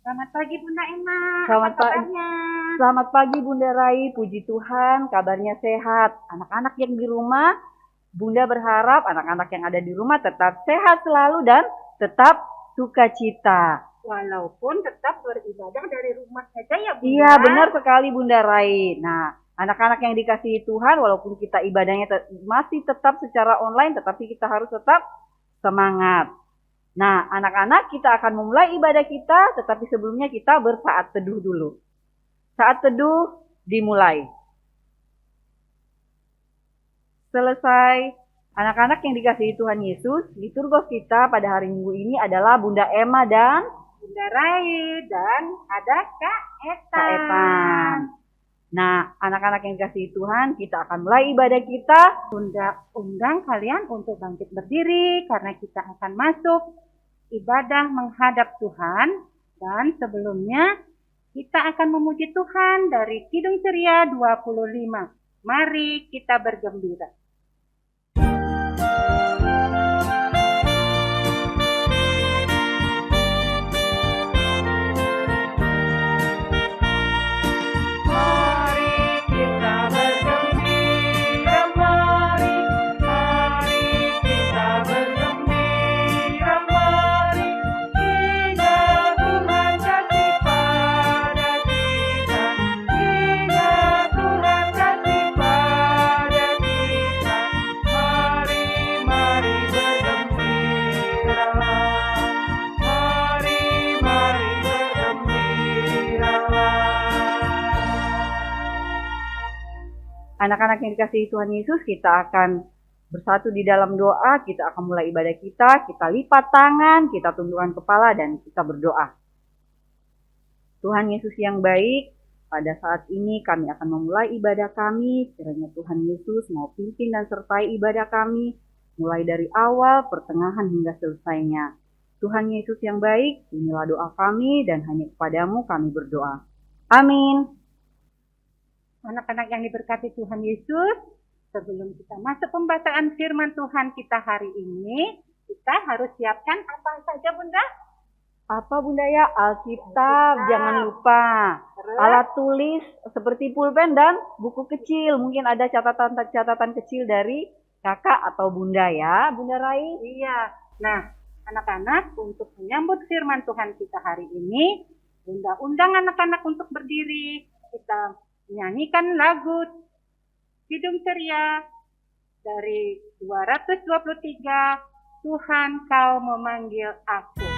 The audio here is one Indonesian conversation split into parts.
Selamat pagi Bunda Emma, Selamat apa pagi, kabarnya? selamat pagi Bunda Rai, puji Tuhan, kabarnya sehat. Anak-anak yang di rumah, Bunda berharap anak-anak yang ada di rumah tetap sehat selalu dan tetap sukacita. Walaupun tetap beribadah dari rumah saja ya Bunda. Iya, benar sekali Bunda Rai. Nah, anak-anak yang dikasihi Tuhan, walaupun kita ibadahnya masih tetap secara online, tetapi kita harus tetap semangat. Nah, anak-anak kita akan memulai ibadah kita, tetapi sebelumnya kita bersaat teduh dulu. Saat teduh dimulai. Selesai. Anak-anak yang dikasihi Tuhan Yesus, liturgos kita pada hari Minggu ini adalah Bunda Emma dan Bunda Rai dan ada Kak Eta. Kak Epan. Nah, anak-anak yang dikasihi Tuhan, kita akan mulai ibadah kita. Bunda undang kalian untuk bangkit berdiri karena kita akan masuk ibadah menghadap Tuhan. Dan sebelumnya kita akan memuji Tuhan dari Kidung Ceria 25. Mari kita bergembira. Anak-anak yang dikasihi Tuhan Yesus, kita akan bersatu di dalam doa, kita akan mulai ibadah kita lipat tangan, kita tundukkan kepala, dan kita berdoa. Tuhan Yesus yang baik, pada saat ini kami akan memulai ibadah kami, kiranya Tuhan Yesus mau pimpin dan sertai ibadah kami, mulai dari awal, pertengahan, hingga selesainya. Tuhan Yesus yang baik, inilah doa kami, dan hanya kepadamu kami berdoa. Amin. Anak-anak yang diberkati Tuhan Yesus, sebelum kita masuk pembacaan firman Tuhan kita hari ini, kita harus siapkan apa saja Bunda? Apa Bunda ya? Alkitab, jangan lupa. Alat tulis seperti pulpen dan buku kecil. Mungkin ada catatan-catatan kecil dari kakak atau Bunda ya, Bunda Rai? Iya. Nah, anak-anak untuk menyambut firman Tuhan kita hari ini, Bunda undang anak-anak untuk berdiri. Kita nyanyikan lagu Kidung Ceria dari 223, Tuhan Kau Memanggil Aku.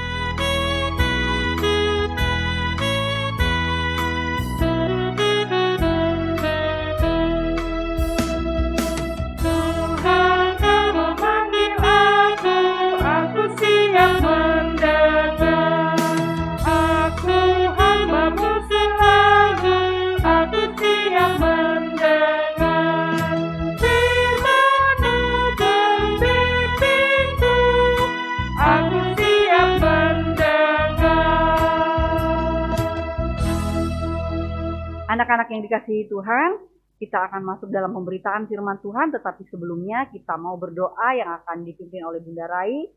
Anak-anak yang dikasihi Tuhan, kita akan masuk dalam pemberitaan firman Tuhan, tetapi sebelumnya kita mau berdoa yang akan dipimpin oleh Bunda Rai.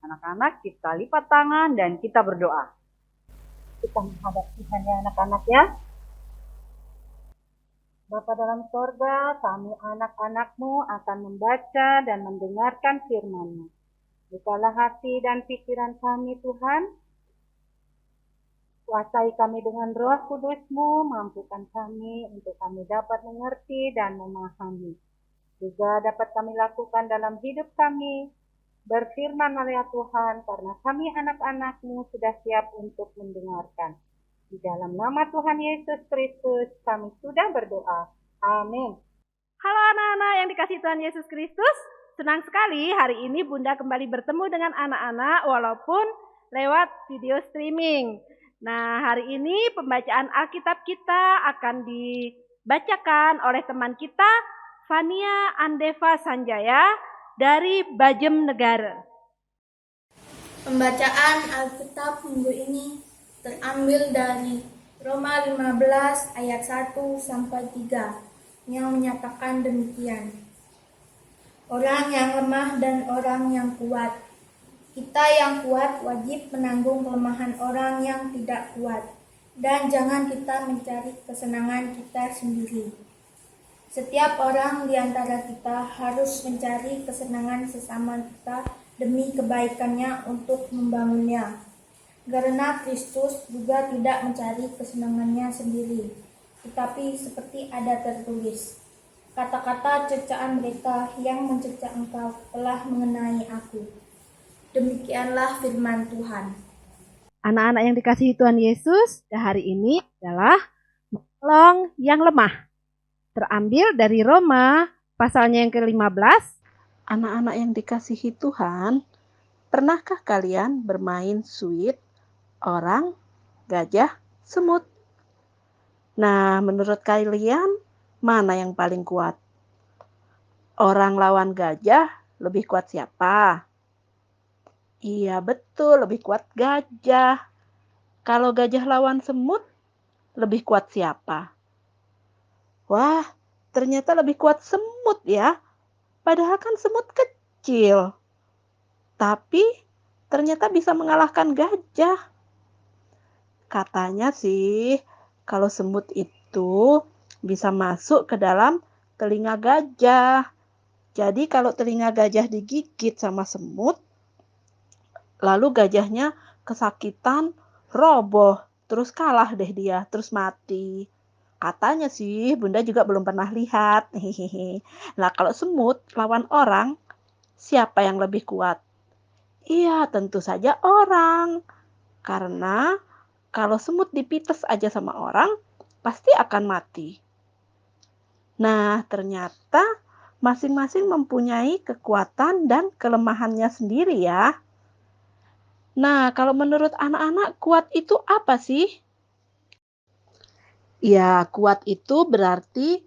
Anak-anak, kita lipat tangan dan kita berdoa. Kita menghadap Tuhan ya anak-anak ya. Bapa dalam sorga, kami anak-anak-Mu akan membaca dan mendengarkan firman-Mu. Bukalah hati dan pikiran kami Tuhan. Kuasai kami dengan Roh Kudus-Mu, mampukan kami untuk kami dapat mengerti dan memahami. Juga dapat kami lakukan dalam hidup kami. Berfirman-Lah ya Tuhan, karena kami anak-anak-Mu sudah siap untuk mendengarkan. Di dalam nama Tuhan Yesus Kristus, kami sudah berdoa. Amin. Halo anak-anak yang dikasihi Tuhan Yesus Kristus. Senang sekali hari ini Bunda kembali bertemu dengan anak-anak walaupun lewat video streaming. Nah, hari ini pembacaan Alkitab kita akan dibacakan oleh teman kita, Fania Andeva Sanjaya dari Bajem Negara. Pembacaan Alkitab minggu ini terambil dari Roma 15 ayat 1 sampai 3 yang menyatakan demikian. Orang yang lemah dan orang yang kuat, Kita yang kuat wajib menanggung kelemahan orang yang tidak kuat. Dan jangan kita mencari kesenangan kita sendiri. Setiap orang di antara kita harus mencari kesenangan sesama kita demi kebaikannya untuk membangunnya. Karena Kristus juga tidak mencari kesenangannya sendiri, tetapi seperti ada tertulis, kata-kata cercaan mereka yang mencerca engkau telah mengenai aku. Demikianlah firman Tuhan. Anak-anak yang dikasihi Tuhan Yesus, hari ini adalah menolong yang lemah. Terambil dari Roma pasalnya yang ke-15. Anak-anak yang dikasihi Tuhan, pernahkah kalian bermain suit, orang, gajah, semut? Nah, menurut kalian, mana yang paling kuat? Orang lawan gajah, lebih kuat siapa? Iya, betul, lebih kuat gajah. Kalau gajah lawan semut, lebih kuat siapa? Wah, ternyata lebih kuat semut ya. Padahal kan semut kecil. Tapi ternyata bisa mengalahkan gajah. Katanya sih, kalau semut itu bisa masuk ke dalam telinga gajah. Jadi kalau telinga gajah digigit sama semut, lalu gajahnya kesakitan, roboh, terus kalah deh dia, terus mati. Katanya sih, Bunda juga belum pernah lihat. Nah, kalau semut lawan orang, siapa yang lebih kuat? Iya, tentu saja orang. Karena kalau semut dipites aja sama orang, pasti akan mati. Nah, ternyata masing-masing mempunyai kekuatan dan kelemahannya sendiri ya. Nah, kalau menurut anak-anak, kuat itu apa sih? Ya, kuat itu berarti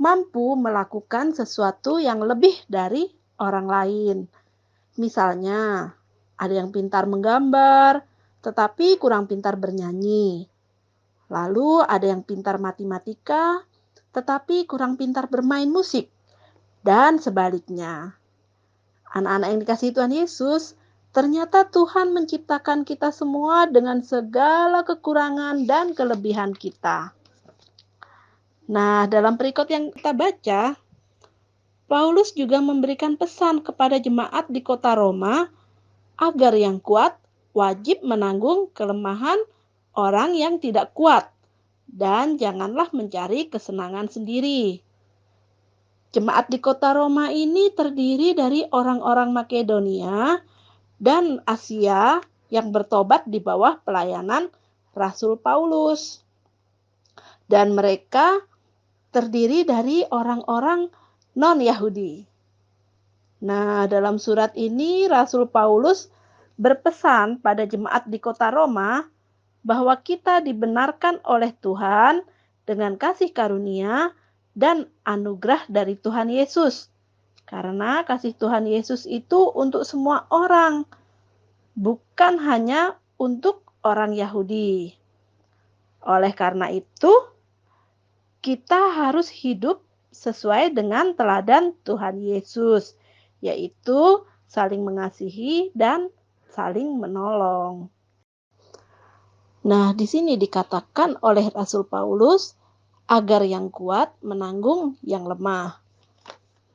mampu melakukan sesuatu yang lebih dari orang lain. Misalnya, ada yang pintar menggambar, tetapi kurang pintar bernyanyi. Lalu ada yang pintar matematika, tetapi kurang pintar bermain musik. Dan sebaliknya. Anak-anak yang dikasihi Tuhan Yesus, ternyata Tuhan menciptakan kita semua dengan segala kekurangan dan kelebihan kita. Nah, dalam perikop yang kita baca, Paulus juga memberikan pesan kepada jemaat di kota Roma agar yang kuat wajib menanggung kelemahan orang yang tidak kuat dan janganlah mencari kesenangan sendiri. Jemaat di kota Roma ini terdiri dari orang-orang Makedonia dan Asia yang bertobat di bawah pelayanan Rasul Paulus. Dan mereka terdiri dari orang-orang non-Yahudi. Nah, dalam surat ini Rasul Paulus berpesan pada jemaat di kota Roma bahwa kita dibenarkan oleh Tuhan dengan kasih karunia dan anugerah dari Tuhan Yesus. Karena kasih Tuhan Yesus itu untuk semua orang, bukan hanya untuk orang Yahudi. Oleh karena itu, kita harus hidup sesuai dengan teladan Tuhan Yesus, yaitu saling mengasihi dan saling menolong. Nah, di sini dikatakan oleh Rasul Paulus agar yang kuat menanggung yang lemah.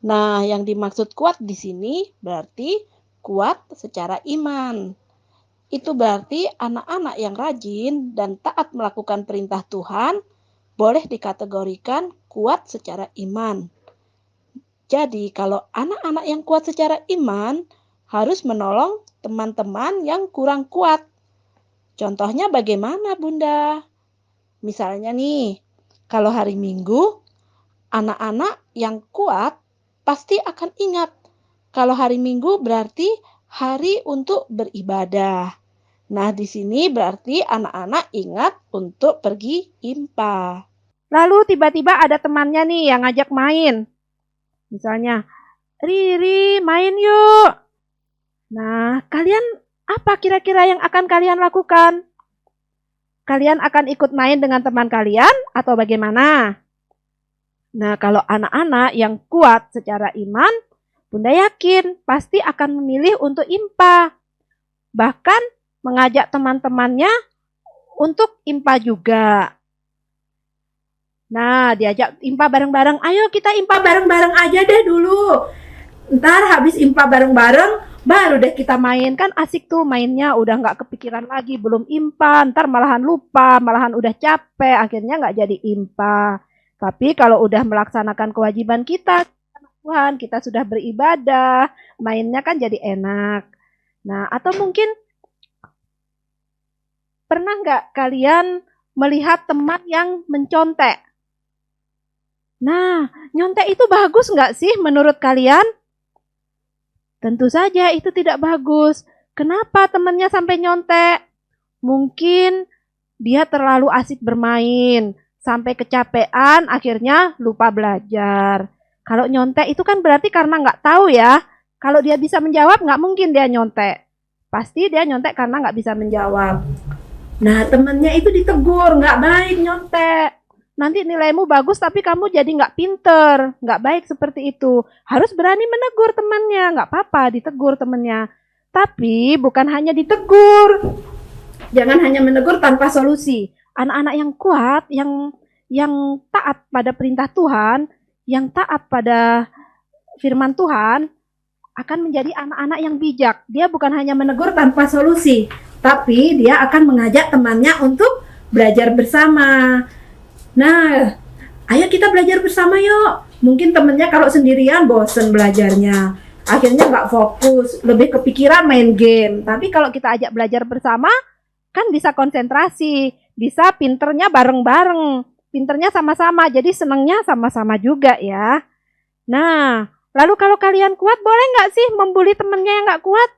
Nah, yang dimaksud kuat di sini berarti kuat secara iman. Itu berarti anak-anak yang rajin dan taat melakukan perintah Tuhan boleh dikategorikan kuat secara iman. Jadi, kalau anak-anak yang kuat secara iman harus menolong teman-teman yang kurang kuat. Contohnya bagaimana, Bunda? Misalnya nih, kalau hari Minggu, anak-anak yang kuat pasti akan ingat kalau hari Minggu berarti hari untuk beribadah. Nah, di sini berarti anak-anak ingat untuk pergi IMPA. Lalu tiba-tiba ada temannya nih yang ngajak main. Misalnya, Riri main yuk. Nah, kalian apa kira-kira yang akan kalian lakukan? Kalian akan ikut main dengan teman kalian atau bagaimana? Nah, kalau anak-anak yang kuat secara iman, Bunda yakin pasti akan memilih untuk IMPA. bahkan mengajak teman-temannya untuk IMPA juga. Nah, diajak IMPA bareng-bareng. Ayo kita IMPA bareng-bareng aja deh dulu. Ntar habis IMPA bareng-bareng, baru deh kita main. Kan asik tuh mainnya, udah nggak kepikiran lagi. Belum IMPA, ntar malahan lupa, malahan udah capek. Akhirnya nggak jadi IMPA. Tapi kalau udah melaksanakan kewajiban kita, Tuhan, kita sudah beribadah, mainnya kan jadi enak. Nah, atau mungkin pernah nggak kalian melihat teman yang mencontek? Nah, nyontek itu bagus nggak sih menurut kalian? Tentu saja itu tidak bagus. Kenapa temannya sampai nyontek? Mungkin dia terlalu asik bermain, sampai kecapean, akhirnya lupa belajar. Kalau nyontek itu kan berarti karena nggak tahu ya. Kalau dia bisa menjawab, nggak mungkin dia nyontek. Pasti dia nyontek karena nggak bisa menjawab. Nah, temannya itu ditegur, nggak baik nyontek. Nanti nilaimu bagus tapi kamu jadi nggak pinter, nggak baik seperti itu. Harus berani menegur temannya, nggak apa-apa ditegur temannya. Tapi bukan hanya ditegur. Jangan hanya menegur tanpa solusi. Anak-anak yang kuat, yang taat pada perintah Tuhan, yang taat pada firman Tuhan, akan menjadi anak-anak yang bijak. Dia bukan hanya menegur tanpa solusi, tapi dia akan mengajak temannya untuk belajar bersama. Nah, ayo kita belajar bersama yuk. Mungkin temennya kalau sendirian bosen belajarnya, akhirnya nggak fokus, lebih kepikiran main game. Tapi kalau kita ajak belajar bersama, kan bisa konsentrasi, bisa pinternya bareng-bareng, pinternya sama-sama, jadi senangnya sama-sama juga ya. Nah, lalu kalau kalian kuat, boleh nggak sih membuli temennya yang nggak kuat?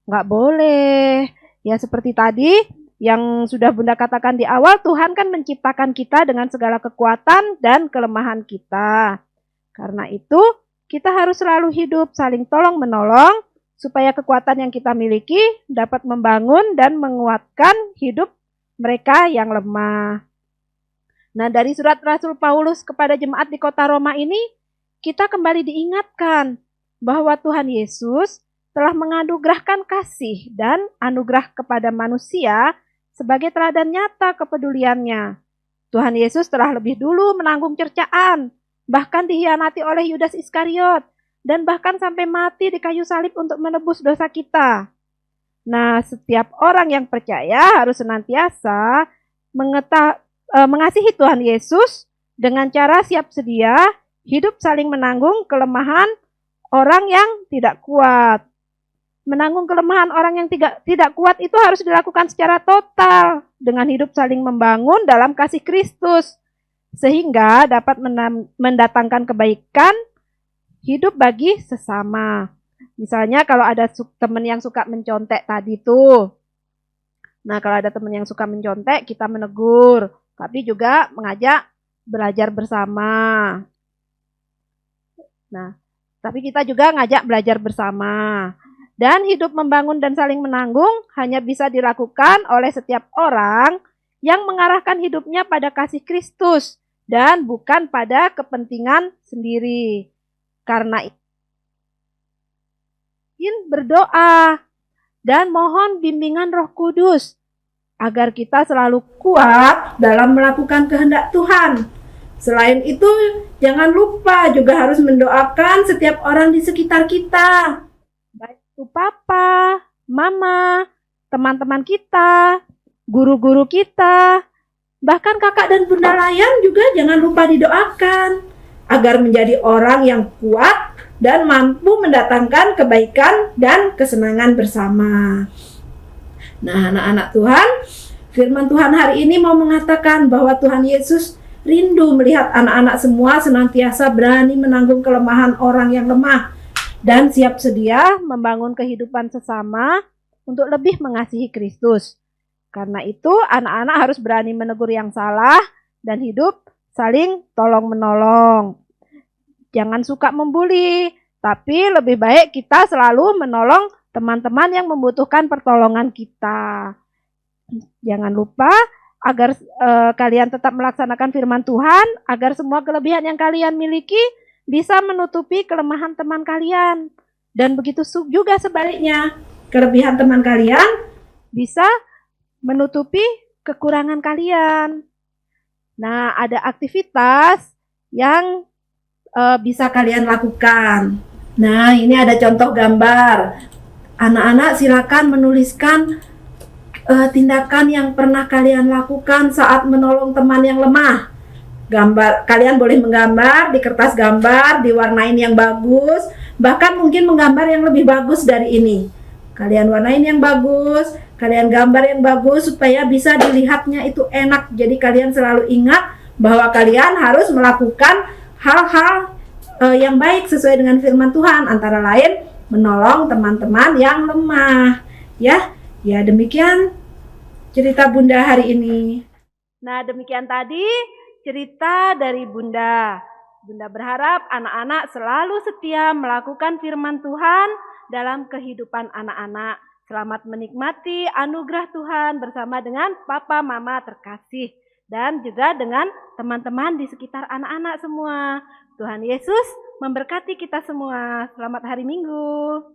Nggak boleh. Ya seperti tadi, yang sudah Bunda katakan di awal, Tuhan kan menciptakan kita dengan segala kekuatan dan kelemahan kita. Karena itu, kita harus selalu hidup saling tolong-menolong, supaya kekuatan yang kita miliki dapat membangun dan menguatkan hidup mereka yang lemah. Nah, dari surat Rasul Paulus kepada jemaat di kota Roma ini, kita kembali diingatkan bahwa Tuhan Yesus telah menganugerahkan kasih dan anugerah kepada manusia sebagai teladan nyata kepeduliannya. Tuhan Yesus telah lebih dulu menanggung cercaan, bahkan dihianati oleh Yudas Iskariot, dan bahkan sampai mati di kayu salib untuk menebus dosa kita. Nah, setiap orang yang percaya harus senantiasa mengasihi Tuhan Yesus dengan cara siap sedia, hidup saling menanggung kelemahan orang yang tidak kuat. Menanggung kelemahan orang yang tidak kuat itu harus dilakukan secara total dengan hidup saling membangun dalam kasih Kristus sehingga dapat mendatangkan kebaikan hidup bagi sesama. Misalnya kalau ada teman yang suka mencontek tadi tuh. Nah, kalau ada teman yang suka mencontek, kita menegur, tapi juga mengajak belajar bersama. Nah, tapi kita juga ngajak belajar bersama. Dan hidup membangun dan saling menanggung hanya bisa dilakukan oleh setiap orang yang mengarahkan hidupnya pada kasih Kristus dan bukan pada kepentingan sendiri. Karena itu, berdoa dan mohon bimbingan Roh Kudus agar kita selalu kuat dalam melakukan kehendak Tuhan. Selain itu, jangan lupa juga harus mendoakan setiap orang di sekitar kita. Baik itu papa, mama, teman-teman kita, guru-guru kita, bahkan kakak dan bunda layan juga jangan lupa didoakan agar menjadi orang yang kuat dan mampu mendatangkan kebaikan dan kesenangan bersama. Nah, anak-anak Tuhan, firman Tuhan hari ini mau mengatakan bahwa Tuhan Yesus rindu melihat anak-anak semua senantiasa berani menanggung kelemahan orang yang lemah dan siap sedia membangun kehidupan sesama untuk lebih mengasihi Kristus. Karena itu, anak-anak harus berani menegur yang salah dan hidup saling tolong-menolong. Jangan suka membuli, tapi lebih baik kita selalu menolong teman-teman yang membutuhkan pertolongan kita. Jangan lupa agar kalian tetap melaksanakan firman Tuhan, agar semua kelebihan yang kalian miliki bisa menutupi kelemahan teman kalian. Dan begitu juga sebaliknya, kelebihan teman kalian bisa menutupi kekurangan kalian. Nah, ada aktivitas yang bisa kalian lakukan. Nah, ini ada contoh gambar. Anak-anak silakan menuliskan tindakan yang pernah kalian lakukan saat menolong teman yang lemah. Kalian boleh menggambar di kertas gambar, diwarnain yang bagus, bahkan mungkin menggambar yang lebih bagus dari ini. Kalian warnain yang bagus, kalian gambar yang bagus supaya bisa dilihatnya itu enak. Jadi kalian selalu ingat bahwa kalian harus melakukan hal-hal yang baik sesuai dengan firman Tuhan, antara lain menolong teman-teman yang lemah. Ya demikian cerita Bunda hari ini. Nah, demikian tadi cerita dari Bunda. Bunda berharap anak-anak selalu setia melakukan firman Tuhan dalam kehidupan anak-anak. Selamat menikmati anugerah Tuhan bersama dengan Papa Mama terkasih dan juga dengan teman-teman di sekitar anak-anak semua. Tuhan Yesus memberkati kita semua. Selamat hari Minggu.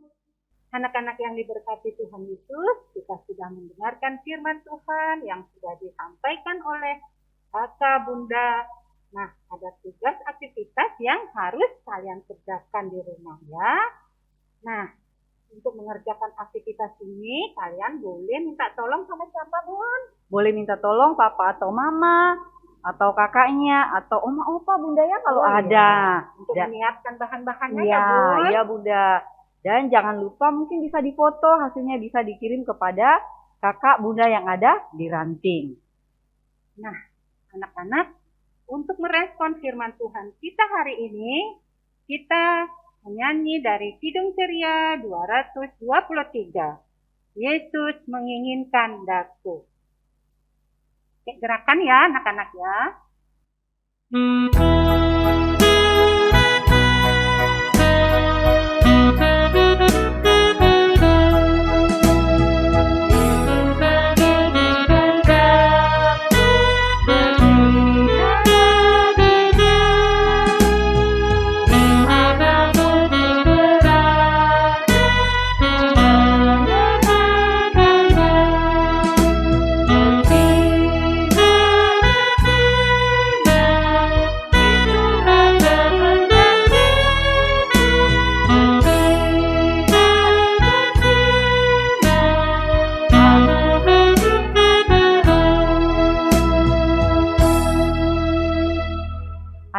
Anak-anak yang diberkati Tuhan Yesus, kita sudah mendengarkan firman Tuhan yang sudah disampaikan oleh Kakak, Bunda. Nah, ada tugas aktivitas yang harus kalian kerjakan di rumah ya. Nah, untuk mengerjakan aktivitas ini, kalian boleh minta tolong sama siapa, Bun? Boleh minta tolong papa atau mama, atau kakaknya, atau oma opa Bunda ya kalau ada. Untuk menyiapkan bahan-bahannya ya, ya, Bun? Ya Bunda. Dan jangan lupa mungkin bisa difoto, hasilnya bisa dikirim kepada kakak Bunda yang ada di ranting. Nah, anak-anak, untuk merespon firman Tuhan kita hari ini, kita menyanyi dari Kidung Ceria 223. Yesus menginginkan daku. Gerakan ya anak-anak ya.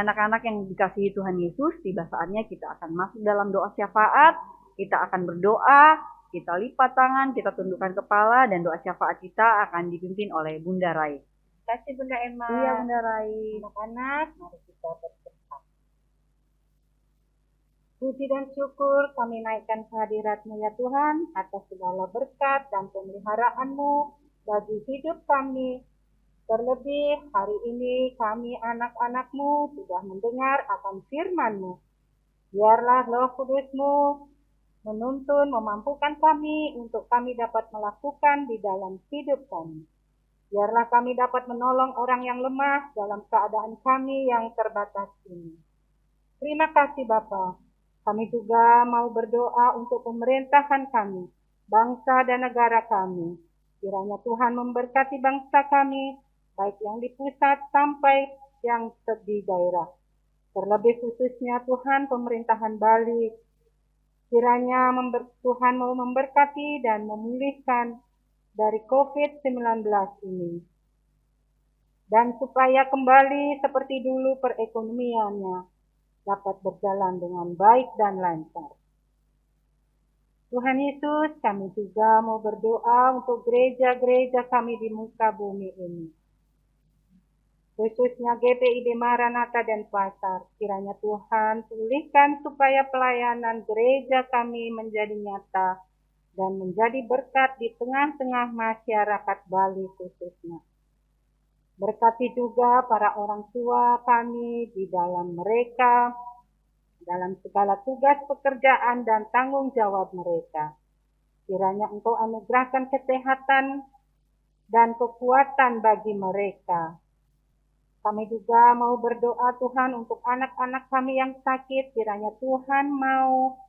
Anak-anak yang dikasihi Tuhan Yesus, tiba saatnya kita akan masuk dalam doa syafaat, kita akan berdoa, kita lipat tangan, kita tundukkan kepala, dan doa syafaat kita akan dipimpin oleh Bunda Rai. Terima kasih Bunda Emma. Iya Bunda Rai. Anak-anak, mari kita berdoa. Puji dan syukur kami naikkan kehadirat-Mu ya Tuhan, atas segala berkat dan pemeliharaan-Mu bagi hidup kami. Terlebih hari ini kami anak-anak-Mu sudah mendengar akan firman-Mu. Biarlah Roh Kudus-Mu menuntun, memampukan kami untuk kami dapat melakukan di dalam hidup kami. Biarlah kami dapat menolong orang yang lemah dalam keadaan kami yang terbatas ini. Terima kasih Bapa. Kami juga mau berdoa untuk pemerintahan kami, bangsa dan negara kami. Kiranya Tuhan memberkati bangsa kami, baik yang di pusat sampai yang di daerah. Terlebih khususnya Tuhan pemerintahan Bali. Kiranya Tuhan mau memberkati dan memulihkan dari COVID-19 ini. Dan supaya kembali seperti dulu perekonomiannya dapat berjalan dengan baik dan lancar. Tuhan Yesus, kami juga mau berdoa untuk gereja-gereja kami di muka bumi ini. Khususnya GPID Maranatha dan Pasar. Kiranya Tuhan pulihkan supaya pelayanan gereja kami menjadi nyata dan menjadi berkat di tengah-tengah masyarakat Bali khususnya. Berkati juga para orang tua kami di dalam mereka, dalam segala tugas pekerjaan dan tanggung jawab mereka. Kiranya Engkau anugerahkan kesehatan dan kekuatan bagi mereka. Kami juga mau berdoa Tuhan untuk anak-anak kami yang sakit. Kiranya Tuhan mau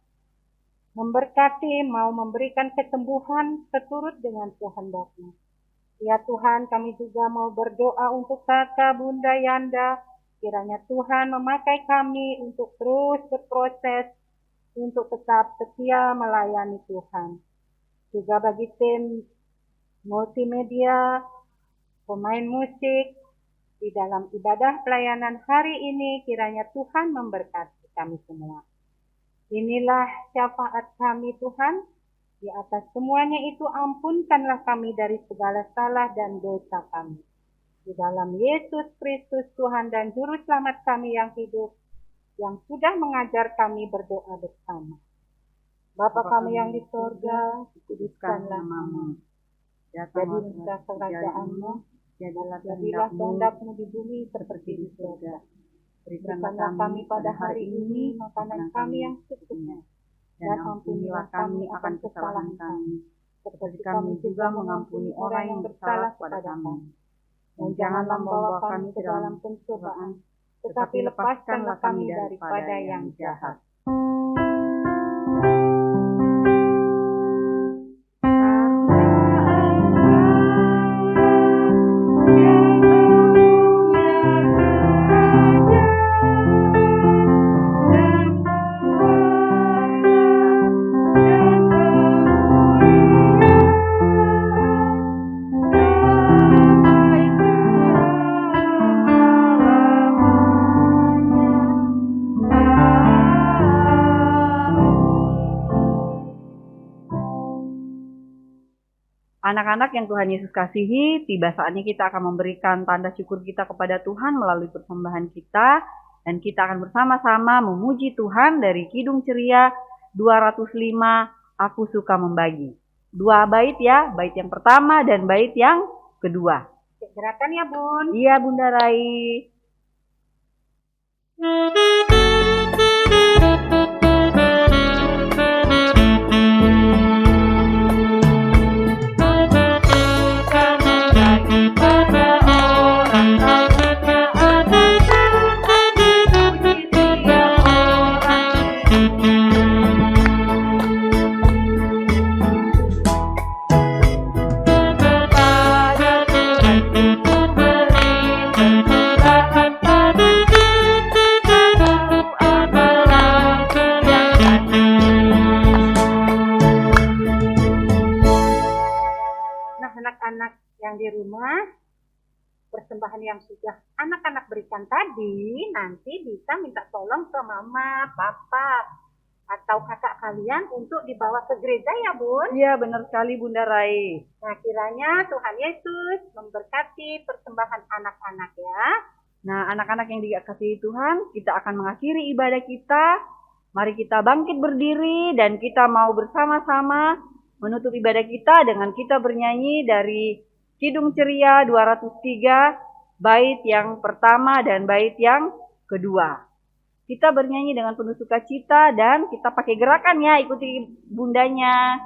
memberkati, mau memberikan kesembuhan seturut dengan kehendak-Mu. Ya Tuhan, kami juga mau berdoa untuk kakak, bunda, Yanda. Kiranya Tuhan memakai kami untuk terus berproses, untuk tetap setia melayani Tuhan. Juga bagi tim multimedia, pemain musik, di dalam ibadah pelayanan hari ini, kiranya Tuhan memberkati kami semua. Inilah syafaat kami Tuhan, di atas semuanya itu ampunkanlah kami dari segala salah dan dosa kami. Di dalam Yesus Kristus Tuhan dan Juru Selamat kami yang hidup, yang sudah mengajar kami berdoa bersama. Bapa kami yang di sorga, dikuduskanlah namamu. Jadilah kerajaanmu, jadilah kehendak-Mu di bumi seperti di sorga. Berikanlah kami pada hari ini makanan kami yang secukupnya, dan ampunilah kami akan kesalahan kami, seperti kami juga mengampuni orang yang bersalah kepada kami. Dan janganlah membawa kami ke dalam pencobaan, tetapi lepaskanlah kami daripada yang jahat. Anak-anak yang Tuhan Yesus kasihi, tiba saatnya kita akan memberikan tanda syukur kita kepada Tuhan melalui persembahan kita. Dan kita akan bersama-sama memuji Tuhan dari Kidung Ceria 205, Aku Suka Membagi. 2 bait ya, bait yang pertama dan bait yang kedua. Gerakan ya Bun. Iya Bunda Rai. Anak-anak yang di rumah, persembahan yang sudah anak-anak berikan tadi, nanti bisa minta tolong ke mama, papa, atau kakak kalian untuk dibawa ke gereja ya Bun. Iya benar sekali Bunda Rai. Nah kiranya Tuhan Yesus memberkati persembahan anak-anak ya. Nah anak-anak yang dikasihi Tuhan, kita akan mengakhiri ibadah kita. Mari kita bangkit berdiri dan kita mau bersama-sama menutup ibadah kita dengan kita bernyanyi dari Kidung Ceria 203, bait yang pertama dan bait yang kedua. Kita bernyanyi dengan penuh sukacita dan kita pakai gerakan ya, ikuti bundanya.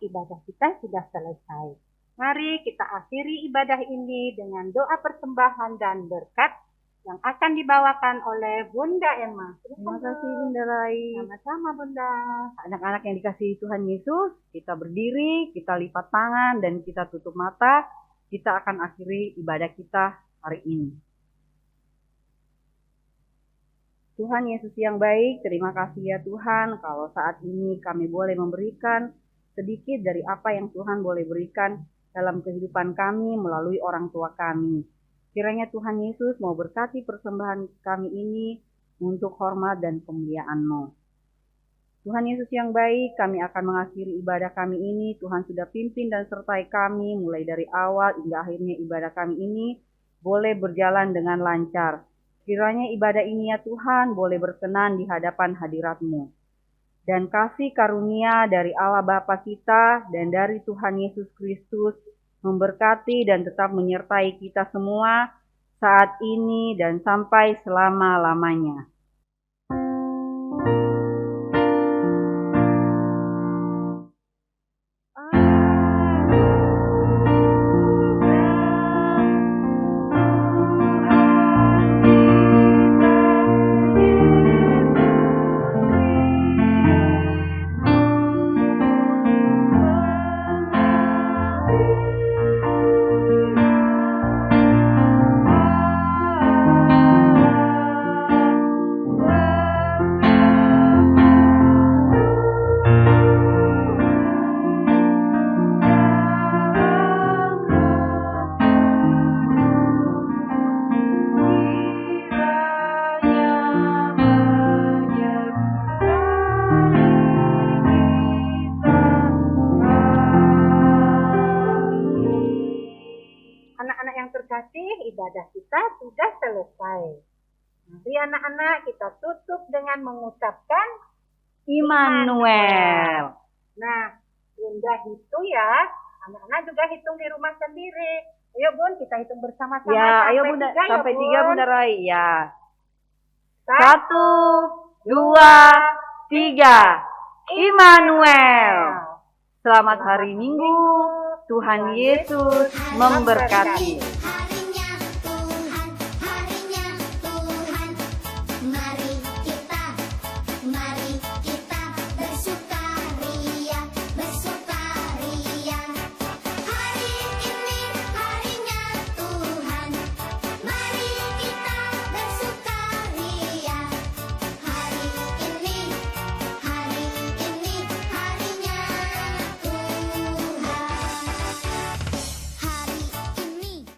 ibadah kita sudah selesai. Mari kita akhiri ibadah ini dengan doa persembahan dan berkat yang akan dibawakan oleh Bunda Emma. Terima kasih Bunda Rai. Sama-sama Bunda. Anak-anak yang dikasihi Tuhan Yesus, kita berdiri, kita lipat tangan, dan kita tutup mata. Kita akan akhiri ibadah kita hari ini. Tuhan Yesus yang baik, terima kasih ya Tuhan, kalau saat ini kami boleh memberikan sedikit dari apa yang Tuhan boleh berikan dalam kehidupan kami melalui orang tua kami. Kiranya Tuhan Yesus mau berkati persembahan kami ini untuk hormat dan kemuliaan-Mu. Tuhan Yesus yang baik, kami akan mengakhiri ibadah kami ini. Tuhan sudah pimpin dan sertai kami mulai dari awal hingga akhirnya ibadah kami ini boleh berjalan dengan lancar. Kiranya ibadah ini ya Tuhan boleh berkenan di hadapan hadirat-Mu. Dan kasih karunia dari Allah Bapa kita dan dari Tuhan Yesus Kristus memberkati dan tetap menyertai kita semua saat ini dan sampai selama-lamanya. Anak-anak yang terkasih, ibadah kita sudah selesai. Mari anak-anak kita tutup dengan mengucapkan Immanuel. Nah, Bunda hitung ya. Anak-anak juga hitung di rumah sendiri. Ayo Bun, kita hitung bersama-sama. Ya, ayo Bunda, sampai 3 Bunda Rai. Ya. 1, 2, 3. Immanuel. Selamat hari Minggu. Tuhan Yesus memberkati.